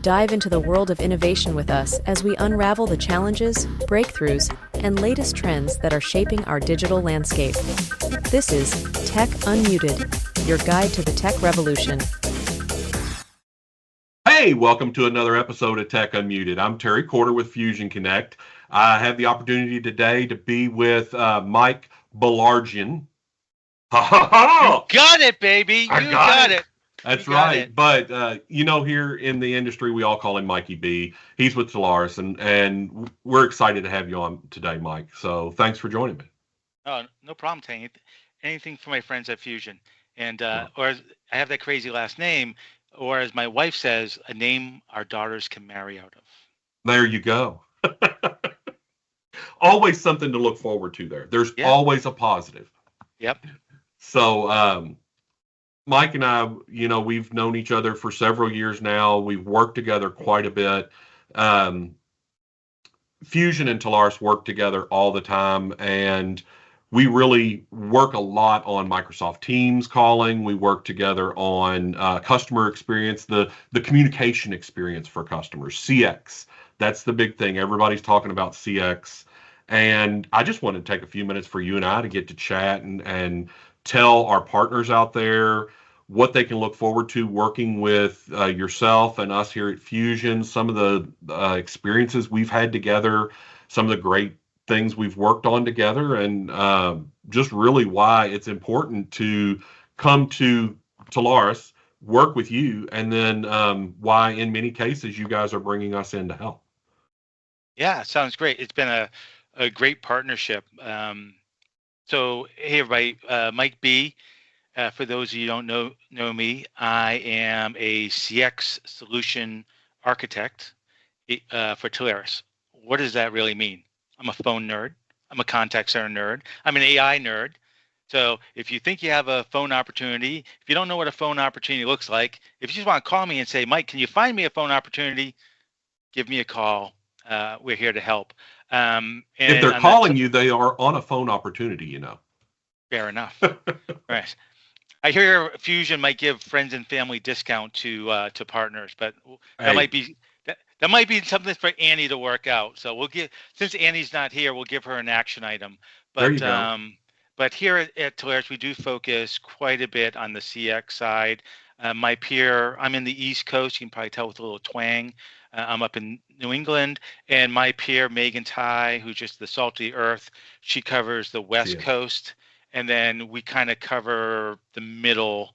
Dive into the world of innovation with us as we unravel the challenges, breakthroughs, and latest trends that are shaping our digital landscape. This is Tech Unmuted, your guide to the tech revolution. Hey, welcome to another episode of Tech Unmuted. I'm Terry Corder with Fusion Connect. I have the opportunity today to be with Mike Baillargeon. Ha ha You ha! got it, baby. I You got got it. it. That's You got right. it. But here in the industry, we all call him Mikey B. He's with Telarus, and we're excited to have you on today, Mike. So thanks for joining me. Oh, no problem, Tangy. Anything for my friends at Fusion. And I have that crazy last name, or as my wife says, a name our daughters can marry out of. There you go. Always something to look forward to there. There's Yeah. always a positive. Yep. So, Mike and I, we've known each other for several years now. We've worked together quite a bit. Um, Fusion and Telarus work together all the time, and we really work a lot on Microsoft Teams calling. We work together on customer experience, the communication experience for customers, CX. That's the big thing. Everybody's talking about CX. And I just wanted to take a few minutes for you and I to get to chat and tell our partners out there what they can look forward to working with yourself and us here at Fusion, some of the experiences we've had together, some of the great things we've worked on together, and just really why it's important to come to Telarus, work with you, and then why in many cases you guys are bringing us in to help. Yeah, sounds great. It's been a great partnership. So, hey, everybody, Mike B. For those of you who don't know me, I am a CX solution architect for Telarus. What does that really mean? I'm a phone nerd. I'm a contact center nerd. I'm an AI nerd. So if you think you have a phone opportunity, if you don't know what a phone opportunity looks like, if you just want to call me and say, Mike, can you find me a phone opportunity? Give me a call. We're here to help. If they're calling you, they are on a phone opportunity. Fair enough. Right. I hear Fusion might give friends and family discount to partners, but that might be that might be something for Annie to work out. So we'll give, since Annie's not here, we'll give her an action item. But there you go. But here at Telarus, we do focus quite a bit on the CX side. My peer, I'm in the East Coast. You can probably tell with a little twang. I'm up in New England, and my peer Megan Ty, who's just the salty earth, she covers the West Coast. And then we kind of cover the middle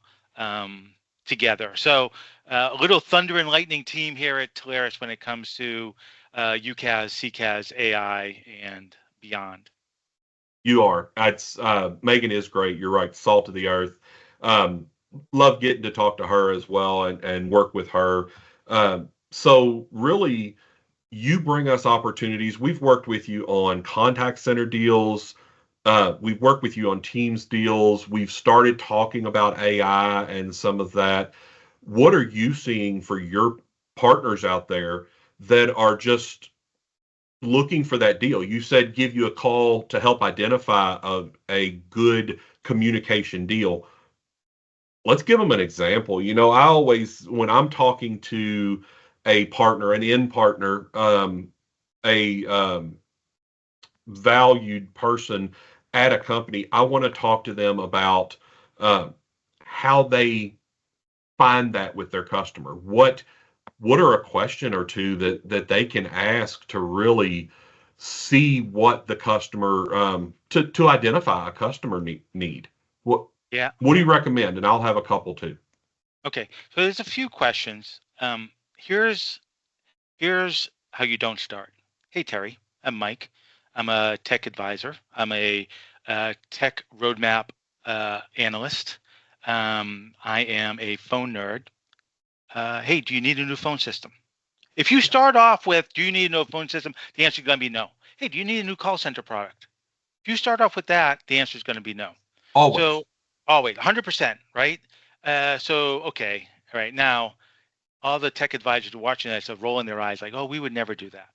together. So a little thunder and lightning team here at Telarus when it comes to UCaaS, CCaaS, AI, and beyond. You are. It's Megan is great. You're right. Salt of the earth. Love getting to talk to her as well and work with her. So really, you bring us opportunities. We've worked with you on contact center deals. We've worked with you on Teams deals. We've started talking about AI and some of that. What are you seeing for your partners out there that are just looking for that deal? You said give you a call to help identify a good communication deal. Let's give them an example. I always, when I'm talking to a partner, an end partner, a valued person at a company, I want to talk to them about how they find that with their customer. What are a question or two that they can ask to really see what the customer to identify a customer need? What do you recommend? And I'll have a couple too. Okay, so there's a few questions. Here's how you don't start. Hey Terry, I'm Mike. I'm a tech advisor. I'm a tech roadmap analyst. I am a phone nerd. Hey, do you need a new phone system? If you start off with, do you need a new phone system? The answer is going to be no. Hey, do you need a new call center product? If you start off with that, the answer is going to be no. Always. So, always, 100%, right? Okay. All right. Now, all the tech advisors are watching this are rolling their eyes like, oh, we would never do that.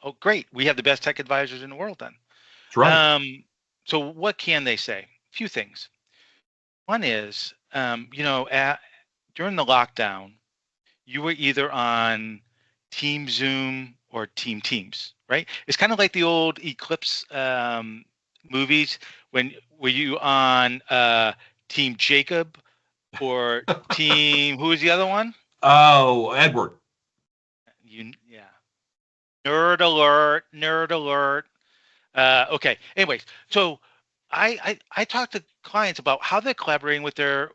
Oh, great. We have the best tech advisors in the world then. That's right. So what can they say? A few things. One is, during the lockdown, you were either on Team Zoom or Team Teams, right? It's kind of like the old Eclipse movies. When were you on Team Jacob or Team? Who was the other one? Oh, Edward. Yeah. Nerd alert! Nerd alert! Okay. Anyways, so I talk to clients about how they're collaborating with their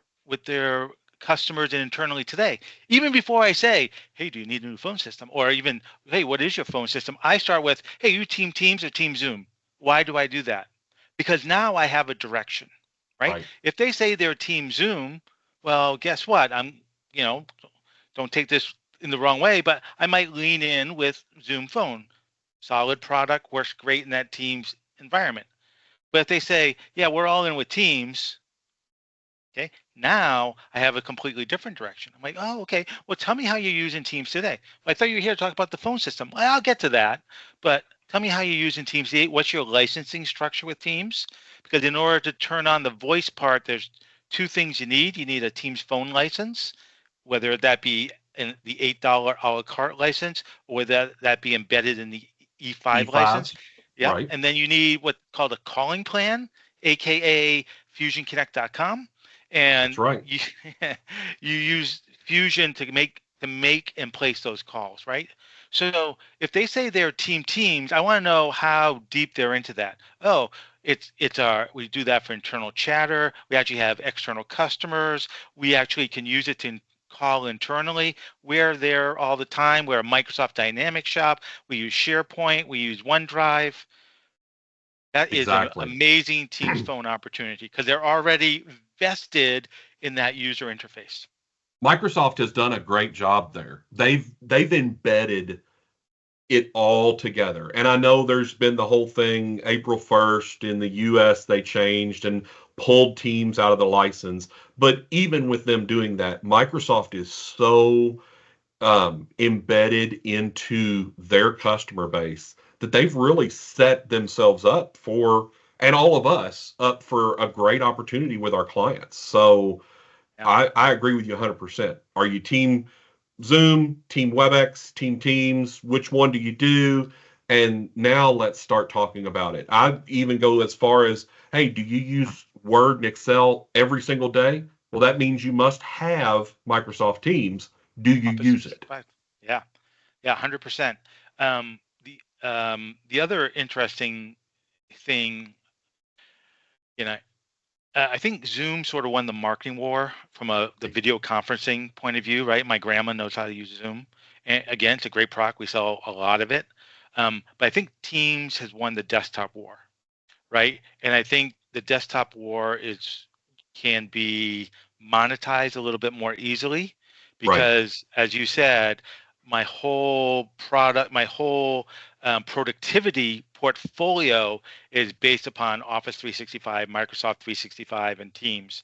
customers and internally today. Even before I say, "Hey, do you need a new phone system?" or even, "Hey, what is your phone system?" I start with, "Hey, you Team Teams or Team Zoom?" Why do I do that? Because now I have a direction, right? Right. If they say they're Team Zoom, well, guess what? You know, don't take this in the wrong way, but I might lean in with Zoom Phone. Solid product, works great in that Teams environment. But if they say, yeah, we're all in with Teams, okay, now I have a completely different direction. I'm like, oh, okay, well, tell me how you're using Teams today. Well, I thought you were here to talk about the phone system. Well, I'll get to that, but tell me how you're using Teams. What's your licensing structure with Teams? Because in order to turn on the voice part, there's two things you need. You need a Teams phone license, whether that be in the $8 a la carte license or whether that be embedded in the E5 E5. license. Yep. Right. And then you need what's called a calling plan, aka fusionconnect.com. That's And right. you use Fusion to make and place those calls, right? So if they say they're Teams, I want to know how deep they're into that. Oh, it's our we do that for internal chatter. We actually have external customers. We actually can use it to call internally. We're there all the time. We're a Microsoft Dynamics shop. We use SharePoint. We use OneDrive. That is an Exactly. amazing Teams phone opportunity because they're already vested in that user interface. Microsoft has done a great job there. They've embedded it all together. And I know there's been the whole thing April 1st in the US they changed and pulled Teams out of the license. But even with them doing that, Microsoft is so embedded into their customer base that they've really set themselves up for, and all of us up for a great opportunity with our clients. So Yeah. I agree with you 100%. Are you team Zoom, team WebEx, team Teams? Which one do you do? And now let's start talking about it. I even go as far as, hey, do you use Word and Excel every single day? Well, that means you must have Microsoft Teams. Do you Office use it? 365. Yeah. Yeah, 100%. The other interesting thing, you know, I think Zoom sort of won the marketing war from the video conferencing point of view, right? My grandma knows how to use Zoom, and again, it's a great product. We sell a lot of it, but I think Teams has won the desktop war, right? And I think the desktop war is can be monetized a little bit more easily Right, because, as you said, my whole productivity portfolio is based upon Office 365, Microsoft 365, and Teams.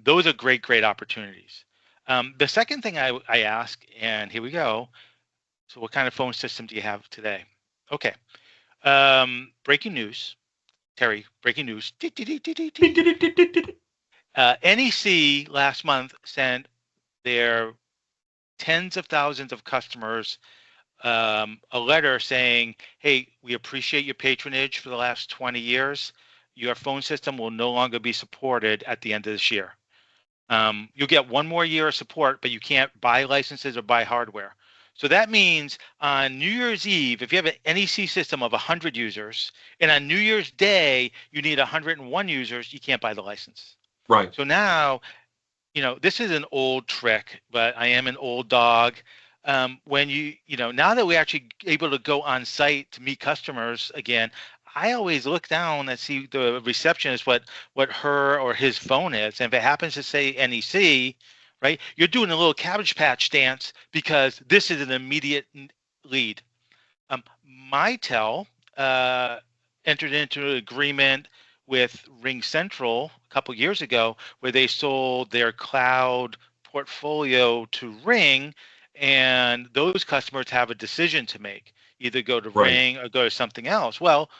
Those are great opportunities. The second thing I ask, and here we go. So, what kind of phone system do you have today? Okay. Breaking news. Terry, breaking news. NEC last month sent their tens of thousands of customers a letter saying, hey, we appreciate your patronage for the last 20 years. Your phone system will no longer be supported at the end of this year. You'll get one more year of support, but you can't buy licenses or buy hardware. So that means on New Year's Eve, if you have an NEC system of 100 users, and on New Year's Day, you need 101 users, you can't buy the license. right, So now, this is an old trick, but I am an old dog. When now that we're actually able to go on site to meet customers again, I always look down and see the receptionist what her or his phone is, and if it happens to say NEC, right, you're doing a little Cabbage Patch dance because this is an immediate lead. Mitel entered into an agreement with Ring Central a couple years ago where they sold their cloud portfolio to Ring, and those customers have a decision to make, either go to right. Ring or go to something else. Well,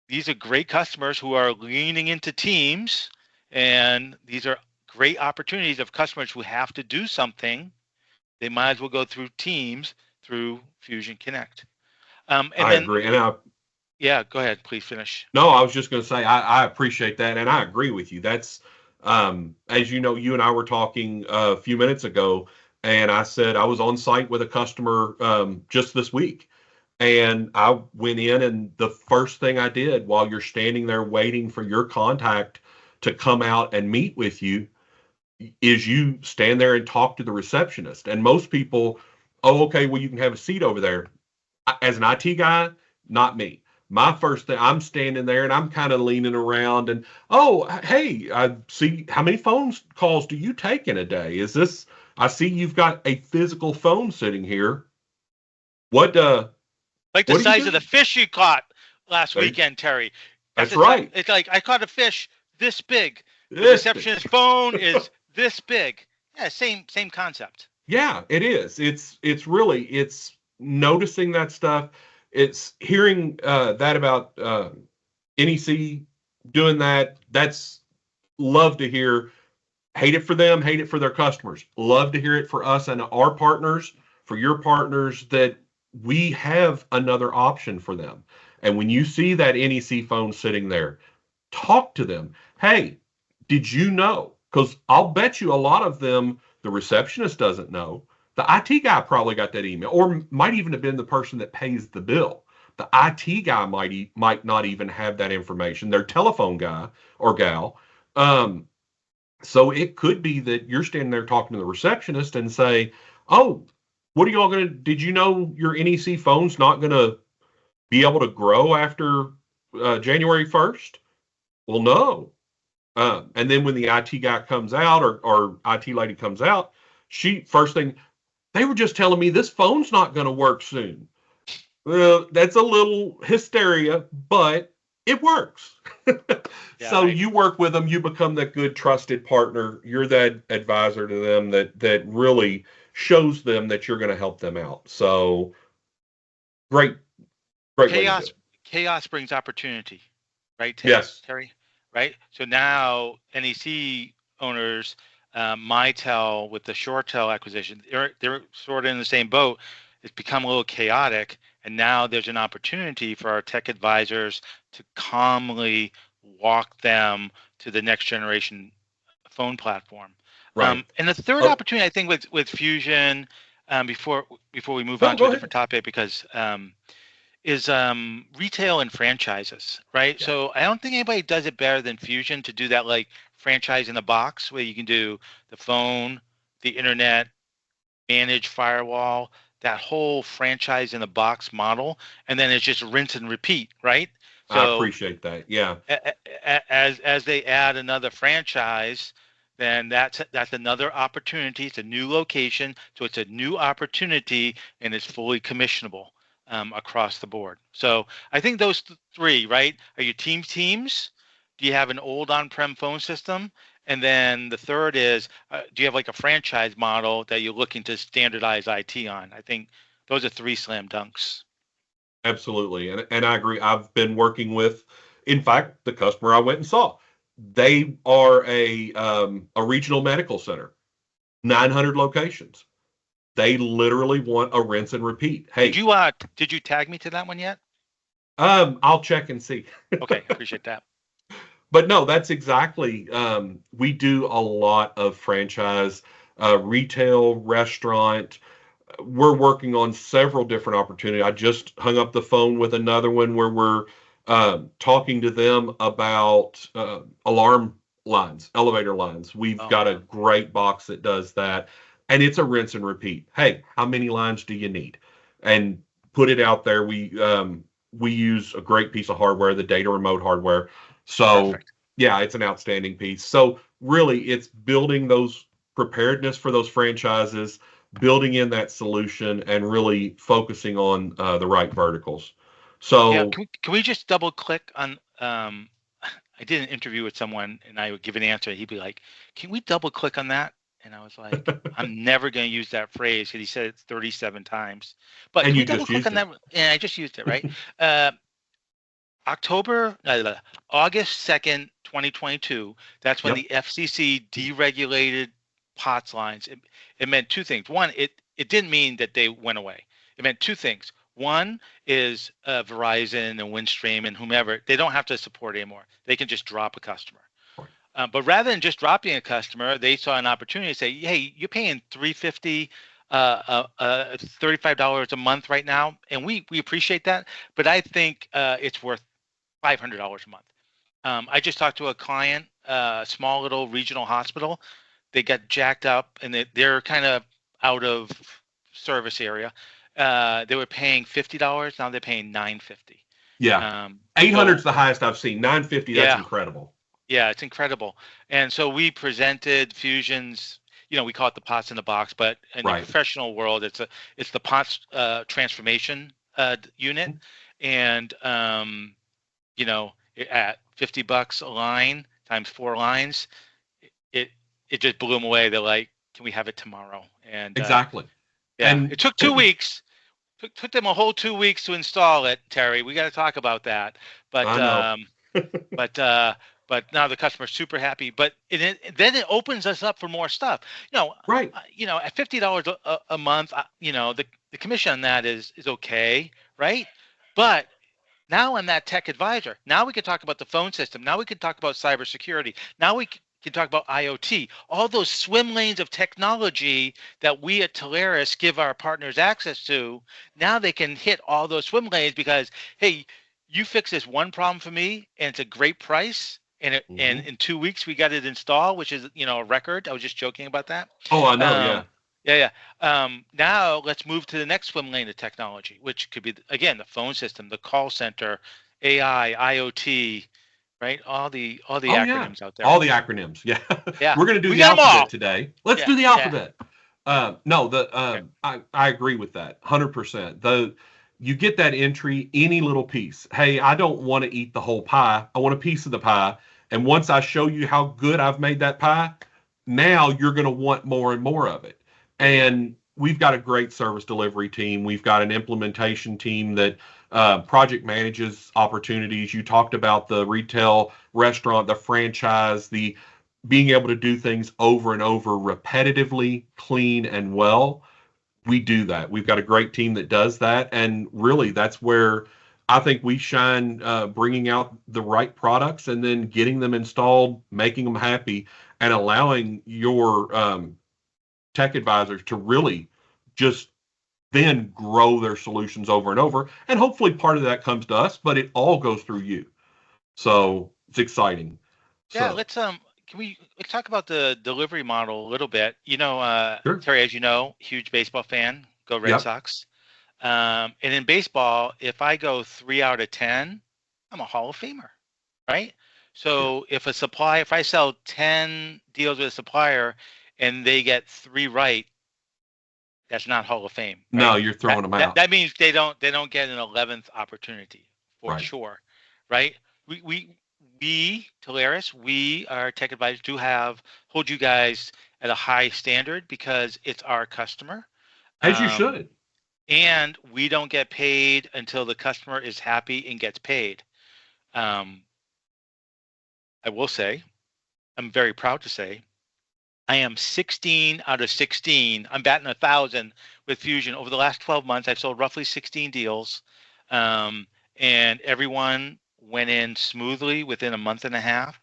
these are great customers who are leaning into Teams, and these are great opportunities of customers who have to do something they might as well go through Teams through Fusion Connect. And I then, agree. And yeah, go ahead, please finish. no, I was just going to say, I appreciate that. And I agree with you. That's, as you know, you and I were talking a few minutes ago, and I said I was on site with a customer just this week. And I went in, and the first thing I did while you're standing there waiting for your contact to come out and meet with you is you stand there and talk to the receptionist. And most people, oh, okay, well, you can have a seat over there. As an IT guy, not me. My first thing, I'm standing there and I'm kind of leaning around and, oh, hey, I see, how many phone calls do you take in a day? I see you've got a physical phone sitting here. What, Like the what do you size of do? the fish you caught last There- weekend, Terry. That's right. It's like I caught a fish this big. The This thing. receptionist phone is this big. Yeah, same concept. Yeah, it is. It's noticing that stuff. It's hearing that about NEC doing that. That's love to hear. Hate it for them, hate it for their customers. Love to hear it for us and our partners, for your partners, that we have another option for them. And when you see that NEC phone sitting there, talk to them. Hey, did you know? Because I'll bet you a lot of them, the receptionist doesn't know. The IT guy probably got that email, or might even have been the person that pays the bill. The IT guy might not even have that information. Their telephone guy or gal. Um, so it could be that you're standing there talking to the receptionist and say, "Oh, what are y'all gonna? Did you know your NEC phone's not gonna be able to grow after January 1st?" Well, no. And then when the IT guy comes out or IT lady comes out, she first thing they were just telling me this phone's not going to work soon. Well, that's a little hysteria, but it works. Yeah, So right. you work with them, you become that good trusted partner. You're that advisor to them that really shows them that you're going to help them out. So great, great way to do Chaos it. chaos brings opportunity, right, Yes, Terry? Right. So now NEC owners, Mitel with the ShoreTel acquisition, they're sort of in the same boat. It's become a little chaotic, and now there's an opportunity for our tech advisors to calmly walk them to the next generation phone platform. right. And the third Oh, opportunity, I think, with Fusion, before we move no, on to go a ahead. different topic, because is retail and franchises, right? Yeah, So I don't think anybody does it better than Fusion to do that, like franchise in the box, where you can do the phone, the internet, manage firewall, that whole franchise in the box model, and then it's just rinse and repeat, right? I So appreciate that. Yeah, as they add another franchise, then that's another opportunity. It's a new location, so it's a new opportunity, and it's fully commissionable across the board. So I think those three, right? Are you teams? Do you have an old on-prem phone system? And then the third is, do you have like a franchise model that you're looking to standardize IT on? I think those are three slam dunks. absolutely. And I agree. I've been working with, in fact, the customer I went and saw. They are a regional medical center, 900 locations. They literally want a rinse and repeat. Did Hey, you tag me to that one yet? I'll check and see. Okay, appreciate that. But no, that's exactly. We do a lot of franchise, retail, restaurant. We're working on several different opportunities. I just hung up the phone with another one where we're talking to them about alarm lines, elevator lines. We've Oh got a man. great box that does that, and it's a rinse and repeat. Hey, how many lines do you need? And put it out there. We use a great piece of hardware, the data remote hardware. So Perfect. yeah, it's an outstanding piece. So really, it's building those preparedness for those franchises, building in that solution, and really focusing on the right verticals. Yeah, So can we just double click on I did an interview with someone and I would give an answer. He'd be like, "Can we double click on that?" And I was like, "I'm never going to use that phrase because he said it 37 times." But and can we you double just click on used it. that? And I just used it, right? Uh, August 2nd, 2022. That's when Yep. the FCC deregulated POTS lines. It meant two things. One, it didn't mean that they went away. It meant two things. One is Verizon and Windstream and whomever, they don't have to support anymore. They can just drop a customer. Right. But rather than just dropping a customer, they saw an opportunity to say, hey, you're paying $350, $35 a month right now, and we appreciate that, but I think it's worth $500 a month. I just talked to a client, small little regional hospital. They got jacked up, and they're kind of out of service area. They were paying $50. Now they're paying $950. Yeah. 800 is the highest I've seen. 950, that's incredible. Yeah, it's incredible. And so we presented Fusion's, we call it the POTS in the box, but in the professional world, it's the POTS transformation unit. And, at $50 a line times 4 lines, it just blew them away. They're like, can we have it tomorrow? And exactly. And it took 2 weeks. Took them a whole 2 weeks to install it, Terry. We got to talk about that. But but now the customer's super happy. But then it opens us up for more stuff. Right. At $50 a month, the commission on that is okay, right? But now I'm that tech advisor. Now we can talk about the phone system. Now we can talk about cybersecurity. Now we can talk about IoT. All those swim lanes of technology that we at Telarus give our partners access to. Now they can hit all those swim lanes because, hey, you fix this one problem for me, and it's a great price. And and in 2 weeks we got it installed, which is a record. I was just joking about that. Oh, I know. Yeah. Now let's move to the next swim lane of technology, which could be again the phone system, the call center, AI, IoT, right? All the acronyms out there. All the acronyms. Yeah. We're going to do we the alphabet today. Let's do the alphabet. Okay. I agree with that 100%. You get that entry, any little piece. Hey, I don't want to eat the whole pie. I want a piece of the pie. And once I show you how good I've made that pie, now you're going to want more and more of it. And we've got a great service delivery team. We've got an implementation team that project manages opportunities. You talked about the retail, restaurant, the franchise, the being able to do things over and over repetitively, clean and well. We do that. We've got a great team that does that. And really, that's where I think we shine, bringing out the right products and then getting them installed, making them happy, and allowing your tech advisors to really just then grow their solutions over and over. And hopefully part of that comes to us, but it all goes through you. So it's exciting. Yeah, let's talk about the delivery model a little bit. Sure. Terry, as you know, huge baseball fan, go Red Sox. And in baseball, if I go 3 out of 10, I'm a Hall of Famer, right? So if I sell 10 deals with a supplier and they get 3 right, that's not Hall of Fame. Right? No, you're throwing them out. That means they don't get an 11th opportunity for sure, right? We Telarus, our tech advisors do hold you guys at a high standard because it's our customer. As you should. And we don't get paid until the customer is happy and gets paid. I will say, I'm very proud to say, I am 16 out of 16. I'm batting 1,000 with Fusion. Over the last 12 months, I've sold roughly 16 deals, and everyone went in smoothly within a month and a half.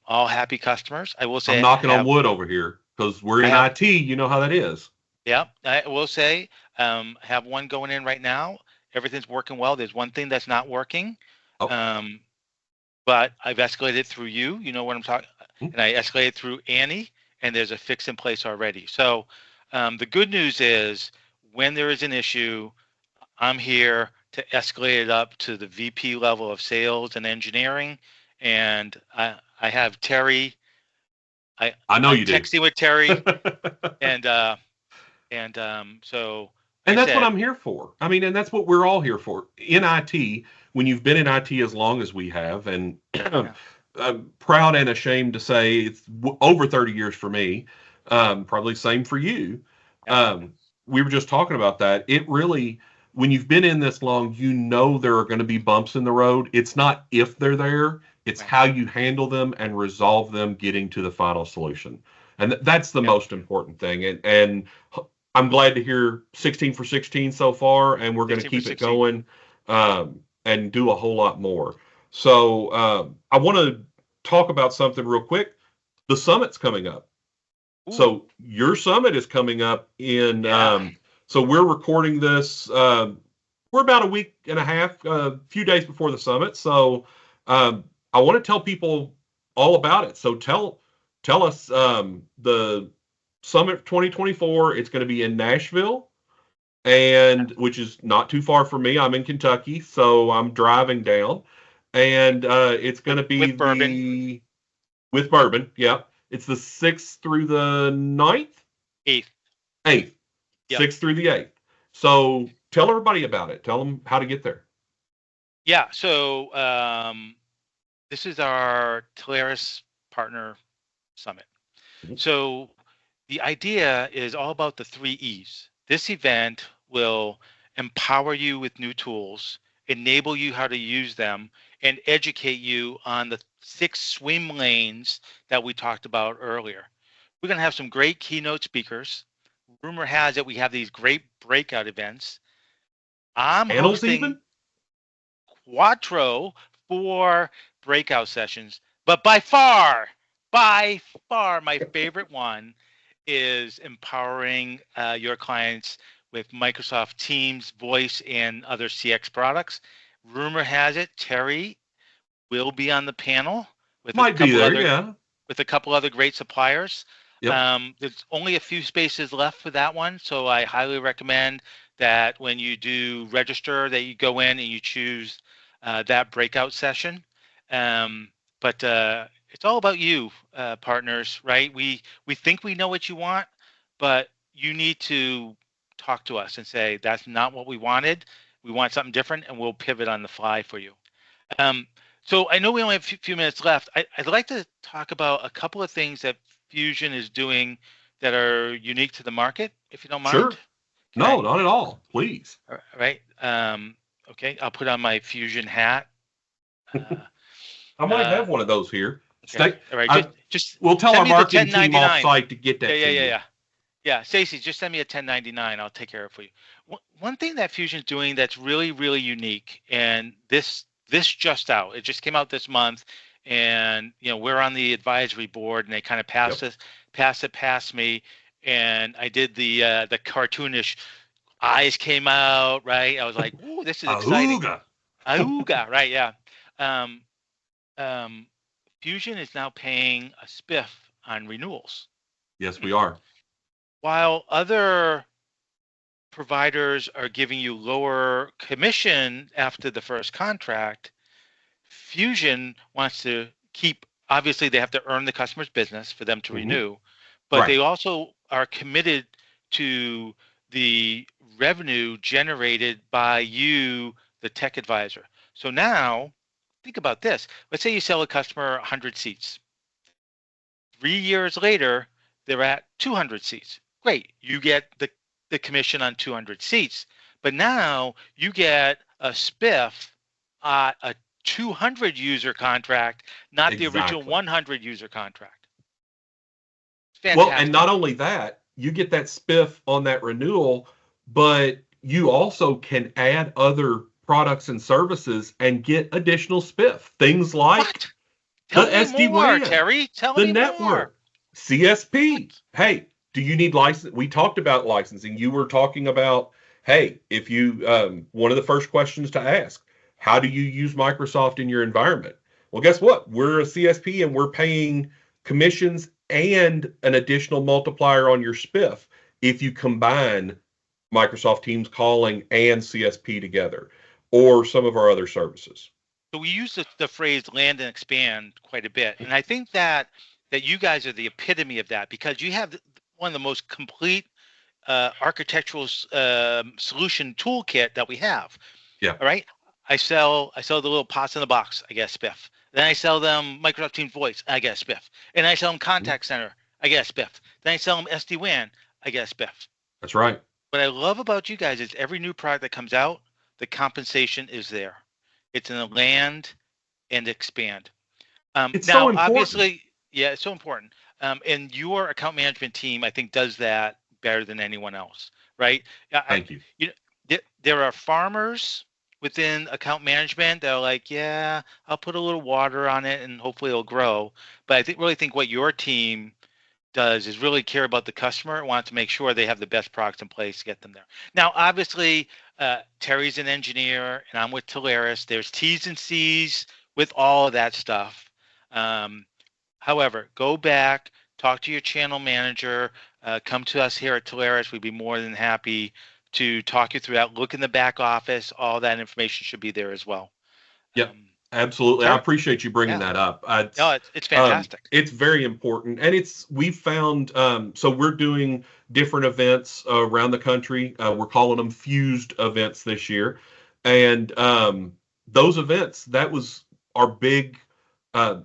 All happy customers. I will say, I'm knocking on wood over here because we're in IT. You know how that is. Yeah, I will say, have one going in right now. Everything's working well. There's one thing that's not working. But I've escalated through you. You know what I'm talking. And I escalated through Annie, and there's a fix in place already. So the good news is when there is an issue, I'm here to escalate it up to the VP level of sales and engineering. And I have Terry. I know you do. Texting with Terry, and that's what I'm here for. I mean, and that's what we're all here for in IT. When you've been in IT as long as we have, and I'm proud and ashamed to say it's over 30 years for me, probably same for you. We were just talking about that. It really, when you've been in this long, there are going to be bumps in the road. It's not if they're there, it's how you handle them and resolve them getting to the final solution. And that's the most important thing. And I'm glad to hear 16 for 16 so far, and we're going to 16 for keep it 16. going and do a whole lot more. So I want to talk about something real quick. The summit's coming up. Ooh, So your summit is coming up in. yeah. So we're recording this. We're about a week and a half, a few days before the summit. So I want to tell people all about it. So tell us the summit 2024. It's going to be in Nashville, and which is not too far from me. I'm in Kentucky, so I'm driving down, and it's going to be With bourbon. the with bourbon. Yeah, it's the 6th through the 9th. 8th. 8th, Yep. 6th through the 8th. So tell everybody about it. Tell them how to get there. Yeah. So this is our Telarus Partner Summit. Mhm. So the idea is all about the 3 E's. This event will empower you with new tools, enable you how to use them, and educate you on the 6 swim lanes that we talked about earlier. We're going to have some great keynote speakers. Rumor has it we have these great breakout events. I'm Panels hosting even? Quattro 4 breakout sessions, but by far, my favorite one is empowering your clients with Microsoft Teams, Voice, and other CX products. Rumor has it Terry will be on the panel with a Might be couple there, other yeah. great suppliers. Yep. There's only a few spaces left for that one, so I highly recommend that when you do register, that you go in and you choose that breakout session. But it's all about you, partners, right? We think we know what you want, but you need to talk to us and say that's not what we wanted. We want something different, and we'll pivot on the fly for you. Um, so I know we only have a few minutes left. I'd like to talk about a couple of things that Fusion is doing that are unique to the market, if you don't mind. Sure. No, Okay. not at all. Please. All right. Okay. I'll put on my Fusion hat. Uh, I might uh, have one of those here. okay. Stay. All right. Just We'll tell send our me the marketing team off 1099. site to get Yeah, that yeah, to yeah, you. yeah. Yeah, Stacy, just send me a 1099. I'll take care of it for you. One thing that Fusion's doing that's really, really unique, and this just out. It just came out this month, and we're on the advisory board, and they kind of Yep. passed it past me, and I did the cartoonish eyes came out, right? I was like, "Ooh, this is exciting." Ahooga. Auga, right? Yeah. Um, um, Fusion is now paying a spiff on renewals, Yes, we are. while other providers are giving you lower commission after the first contract. Fusion wants to keep, obviously, they have to earn the customer's business for them to Hmm. renew, but Right. they also are committed to the revenue generated by you, the tech advisor. So now, think about this. Let's say you sell a customer 100 seats. 3 years later, they're at 200 seats. Great. You get the commission on 200 seats. But now you get a spiff, a 200 user contract, not the original Exactly. 100 user contract. Well, and Fantastic. not only that, you get that spiff on that renewal, but you also can add other products and services and get additional spiff. Things like What? the Tell me more, SD-WAN, Terry. Tell the me more. network, CSP. What? Hey, do you need license? We talked about licensing. You were talking about, hey, if you, one of the first questions to ask, how do you use Microsoft in your environment? Well, guess what? We're a CSP and we're paying commissions and an additional multiplier on your spiff if you combine Microsoft Teams calling and CSP together or some of our other services. So we use the phrase land and expand quite a bit, and I think that you guys are the epitome of that because you have one of the most complete architectural solution toolkit that we have. Yeah. All right, I sell the little pots in the box. I get a spiff. Then I sell them Microsoft Teams Voice. I get a spiff. And I sell them Contact Center. I get a spiff. Then I sell them SD-WAN. I get a spiff. That's right. What I love about you guys is every new product that comes out, the compensation is there. It's in the land and expand. It's so Now, important. obviously, yeah, it's so important. And your account management team, I think, does that better than anyone else, right? Thank you. There are farmers within account management that are like, yeah, I'll put a little water on it and hopefully it'll grow. But I really think what your team does is really care about the customer and want to make sure they have the best products in place to get them there. Now, obviously, Terry's an engineer and I'm with Telarus. There's T's and C's with all of that stuff. However, go back, talk to your channel manager, come to us here at Telarus. We'd be more than happy to talk you through that. Look in the back office. All that information should be there as well. Yep. Absolutely. Sure. I appreciate you bringing that up. No, it's fantastic. It's very important. And we've found, so we're doing different events around the country. We're calling them fused events this year. And those events, that was our big,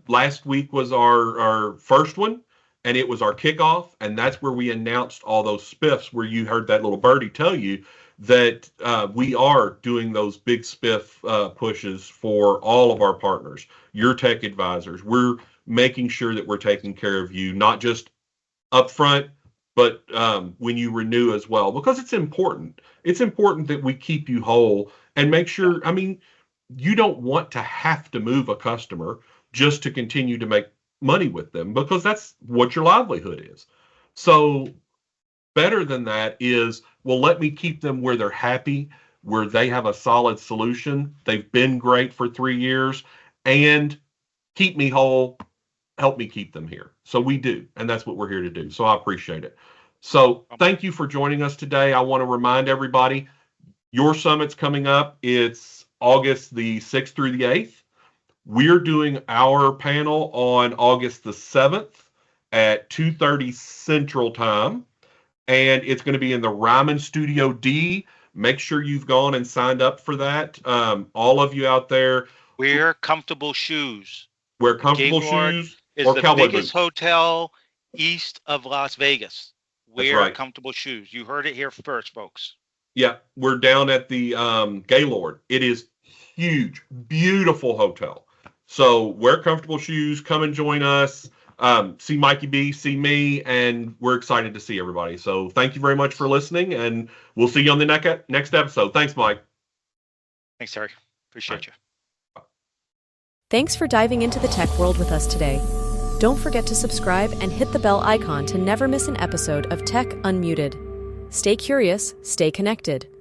last week was our first one. And it was our kickoff. And that's where we announced all those spiffs where you heard that little birdie tell you that we are doing those big spiff pushes for all of our partners, your tech advisors. We're making sure that we're taking care of you, not just up front, but when you renew as well, because it's important. It's important that we keep you whole and make sure, I mean, you don't want to have to move a customer just to continue to make money with them, because that's what your livelihood is. So better than that is, well, let me keep them where they're happy, where they have a solid solution. They've been great for 3 years, and keep me whole, help me keep them here. So we do, and that's what we're here to do. So I appreciate it. So thank you for joining us today. I want to remind everybody, your summit's coming up. It's August the 6th through the 8th. We're doing our panel on August the 7th at 2:30 Central Time. And it's going to be in the Ryman Studio D. Make sure you've gone and signed up for that. All of you out there, wear comfortable shoes. Wear comfortable shoes is or the cowboy biggest boots. Hotel east of Las Vegas. Wear right. Comfortable shoes. You heard it here first, folks. Yeah, we're down at the Gaylord. It is huge, beautiful hotel. So wear comfortable shoes. Come and join us. See Mikey B, see me, and we're excited to see everybody. So thank you very much for listening, and we'll see you on the next episode. Thanks, Mike. Thanks, Terry. Appreciate you. Thanks for diving into the tech world with us today. Don't forget to subscribe and hit the bell icon to never miss an episode of Tech Unmuted. Stay curious, stay connected.